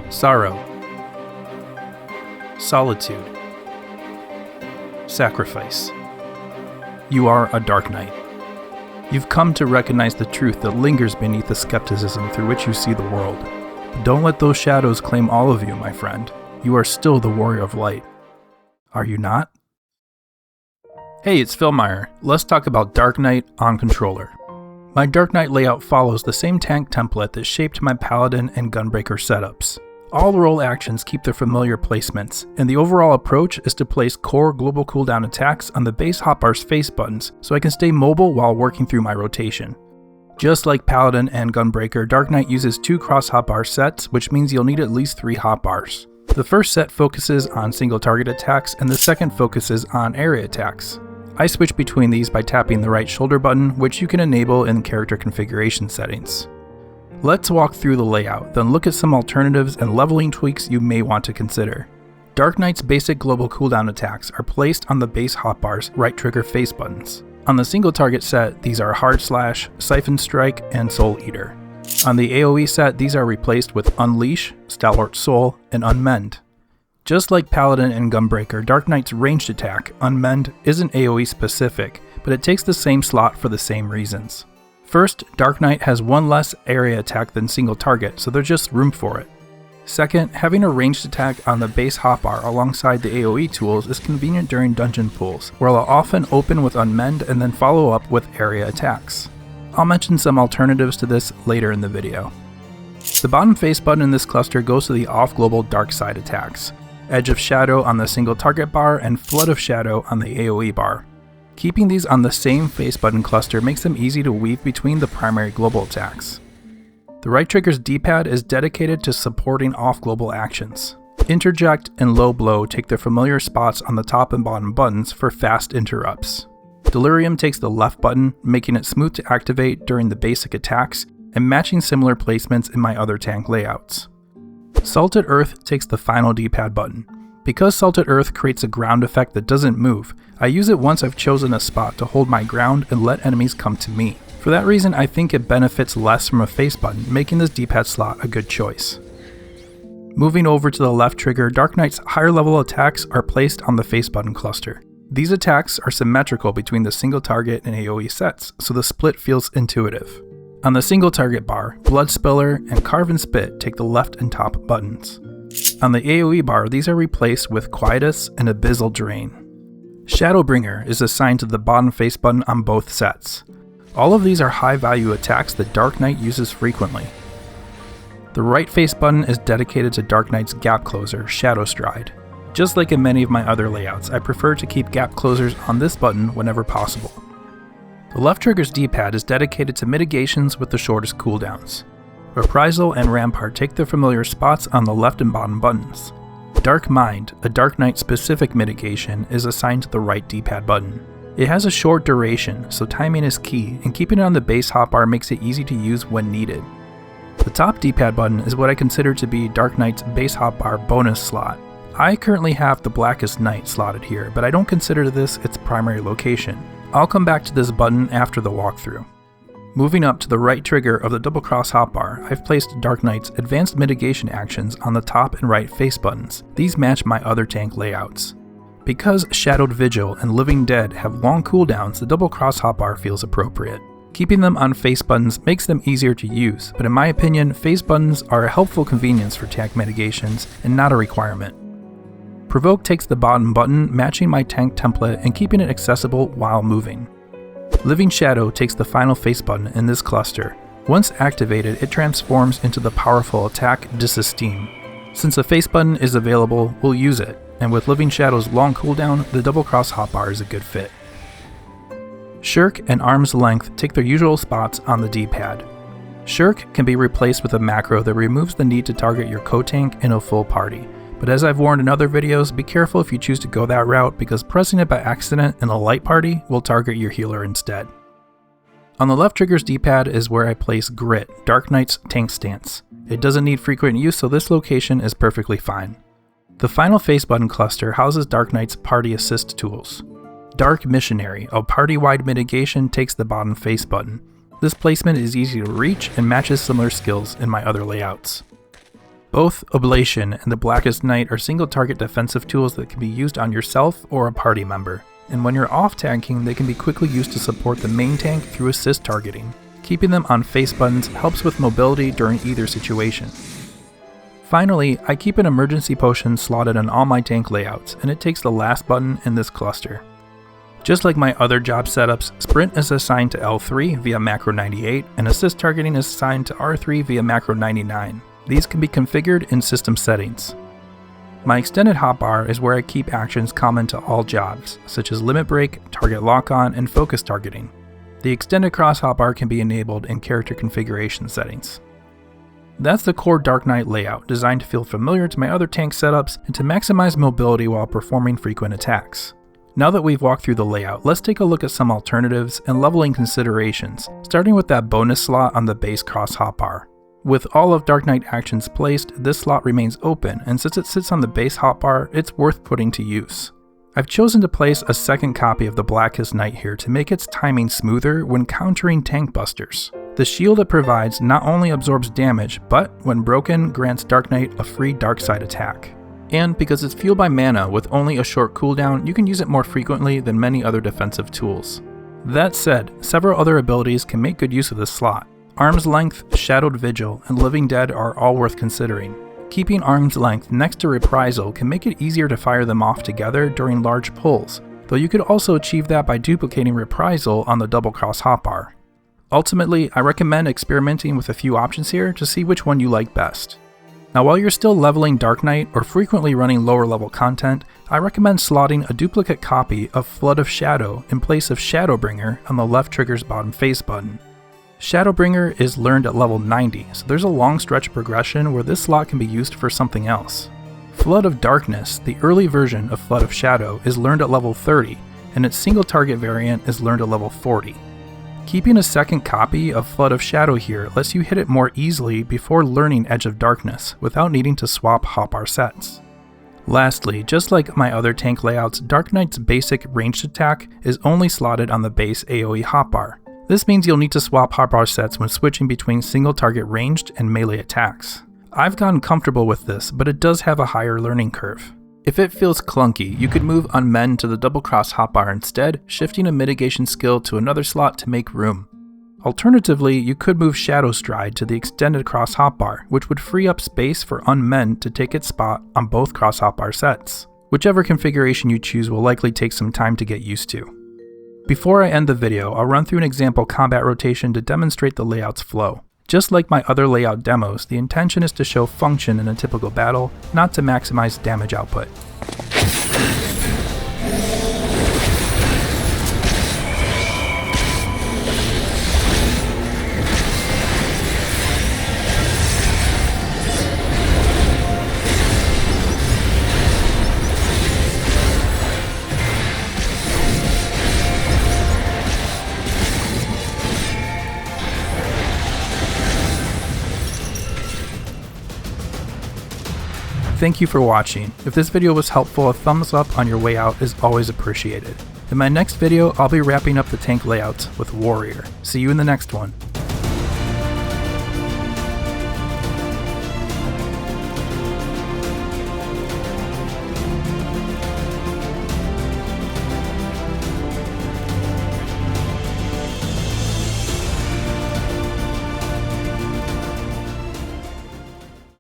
sorrow, solitude, sacrifice. You are a Dark Knight. You've come to recognize the truth that lingers beneath the skepticism through which you see the world. But don't let those shadows claim all of you, my friend. You are still the warrior of light. Are you not? Hey, it's Phil Meyer. Let's talk about Dark Knight on controller. My Dark Knight layout follows the same tank template that shaped my Paladin and Gunbreaker setups. All role actions keep their familiar placements, and the overall approach is to place core global cooldown attacks on the base hotbar's face buttons so I can stay mobile while working through my rotation. Just like Paladin and Gunbreaker, Dark Knight uses 2 cross hotbar sets, which means you'll need at least 3 hotbars. The first set focuses on single target attacks, and the second focuses on area attacks. I switch between these by tapping the right shoulder button, which you can enable in character configuration settings. Let's walk through the layout, then look at some alternatives and leveling tweaks you may want to consider. Dark Knight's basic global cooldown attacks are placed on the base hotbar's right trigger face buttons. On the single target set, these are Hard Slash, Siphon Strike, and Soul Eater. On the AoE set, these are replaced with Unleash, Stalwart Soul, and Unmend. Just like Paladin and Gunbreaker, Dark Knight's ranged attack, Unmend, isn't AoE specific, but it takes the same slot for the same reasons. First, Dark Knight has 1 less area attack than single target, so there's just room for it. Second, having a ranged attack on the base hotbar alongside the AoE tools is convenient during dungeon pulls, where I'll often open with Unmend and then follow up with area attacks. I'll mention some alternatives to this later in the video. The bottom face button in this cluster goes to the off-global dark side attacks, Edge of Shadow on the single target bar and Flood of Shadow on the AoE bar. Keeping these on the same face button cluster makes them easy to weave between the primary global attacks. The right trigger's D-pad is dedicated to supporting off-global actions. Interject and Low Blow take their familiar spots on the top and bottom buttons for fast interrupts. Delirium takes the left button, making it smooth to activate during the basic attacks, and matching similar placements in my other tank layouts. Salted Earth takes the final D-pad button. Because Salted Earth creates a ground effect that doesn't move, I use it once I've chosen a spot to hold my ground and let enemies come to me. For that reason, I think it benefits less from a face button, making this D-pad slot a good choice. Moving over to the left trigger, Dark Knight's higher level attacks are placed on the face button cluster. These attacks are symmetrical between the single target and AoE sets, so the split feels intuitive. On the single target bar, Blood Spiller and Carve and Spit take the left and top buttons. On the AoE bar, these are replaced with Quietus and Abyssal Drain. Shadowbringer is assigned to the bottom face button on both sets. All of these are high value attacks that Dark Knight uses frequently. The right face button is dedicated to Dark Knight's gap closer, Shadow Stride. Just like in many of my other layouts, I prefer to keep gap closers on this button whenever possible. The left trigger's D-pad is dedicated to mitigations with the shortest cooldowns. Reprisal and Rampart take their familiar spots on the left and bottom buttons. Dark Mind, a Dark Knight specific mitigation, is assigned to the right D-pad button. It has a short duration, so timing is key, and keeping it on the base hotbar makes it easy to use when needed. The top D-pad button is what I consider to be Dark Knight's base hotbar bonus slot. I currently have the Blackest Night slotted here, but I don't consider this its primary location. I'll come back to this button after the walkthrough. Moving up to the right trigger of the double cross hotbar, I've placed Dark Knight's advanced mitigation actions on the top and right face buttons. These match my other tank layouts. Because Shadowed Vigil and Living Dead have long cooldowns, the double cross hotbar feels appropriate. Keeping them on face buttons makes them easier to use, but in my opinion, face buttons are a helpful convenience for tank mitigations and not a requirement. Provoke takes the bottom button, matching my tank template and keeping it accessible while moving. Living Shadow takes the final face button in this cluster. Once activated, it transforms into the powerful attack Disesteem. Since the face button is available, we'll use it, and with Living Shadow's long cooldown, the double cross hotbar is a good fit. Shirk and Arm's Length take their usual spots on the D-pad. Shirk can be replaced with a macro that removes the need to target your co-tank in a full party. But as I've warned in other videos, be careful if you choose to go that route because pressing it by accident in a light party will target your healer instead. On the left trigger's D-pad is where I place Grit, Dark Knight's tank stance. It doesn't need frequent use, so this location is perfectly fine. The final face button cluster houses Dark Knight's party assist tools. Dark Missionary, a party-wide mitigation, takes the bottom face button. This placement is easy to reach and matches similar skills in my other layouts. Both Ablation and the Blackest Night are single target defensive tools that can be used on yourself or a party member, and when you're off tanking they can be quickly used to support the main tank through assist targeting. Keeping them on face buttons helps with mobility during either situation. Finally, I keep an emergency potion slotted on all my tank layouts, and it takes the last button in this cluster. Just like my other job setups, Sprint is assigned to L3 via macro 98, and assist targeting is assigned to R3 via macro 99. These can be configured in system settings. My extended hotbar is where I keep actions common to all jobs, such as limit break, target lock-on, and focus targeting. The extended cross hotbar can be enabled in character configuration settings. That's the core Dark Knight layout, designed to feel familiar to my other tank setups and to maximize mobility while performing frequent attacks. Now that we've walked through the layout, let's take a look at some alternatives and leveling considerations, starting with that bonus slot on the base cross hotbar. With all of Dark Knight actions placed, this slot remains open, and since it sits on the base hotbar, it's worth putting to use. I've chosen to place a second copy of the Blackest Night here to make its timing smoother when countering tank busters. The shield it provides not only absorbs damage, but when broken, grants Dark Knight a free dark side attack. And because it's fueled by mana with only a short cooldown, you can use it more frequently than many other defensive tools. That said, several other abilities can make good use of this slot. Arm's Length, Shadowed Vigil, and Living Dead are all worth considering. Keeping Arm's Length next to Reprisal can make it easier to fire them off together during large pulls, though you could also achieve that by duplicating Reprisal on the double cross hotbar. Ultimately, I recommend experimenting with a few options here to see which one you like best. Now while you're still leveling Dark Knight or frequently running lower level content, I recommend slotting a duplicate copy of Flood of Shadow in place of Shadowbringer on the left trigger's bottom face button. Shadowbringer is learned at level 90, so there's a long stretch of progression where this slot can be used for something else. Flood of Darkness, the early version of Flood of Shadow, is learned at level 30, and its single target variant is learned at level 40. Keeping a second copy of Flood of Shadow here lets you hit it more easily before learning Edge of Darkness without needing to swap hotbar sets. Lastly, just like my other tank layouts, Dark Knight's basic ranged attack is only slotted on the base AoE hotbar. This means you'll need to swap hotbar sets when switching between single target ranged and melee attacks. I've gotten comfortable with this, but it does have a higher learning curve. If it feels clunky, you could move Unmend to the double cross hotbar instead, shifting a mitigation skill to another slot to make room. Alternatively, you could move Shadow Stride to the extended cross hotbar, which would free up space for Unmend to take its spot on both cross hotbar sets. Whichever configuration you choose will likely take some time to get used to. Before I end the video, I'll run through an example combat rotation to demonstrate the layout's flow. Just like my other layout demos, the intention is to show function in a typical battle, not to maximize damage output. Thank you for watching. If this video was helpful, a thumbs up on your way out is always appreciated. In my next video, I'll be wrapping up the tank layouts with Warrior. See you in the next one.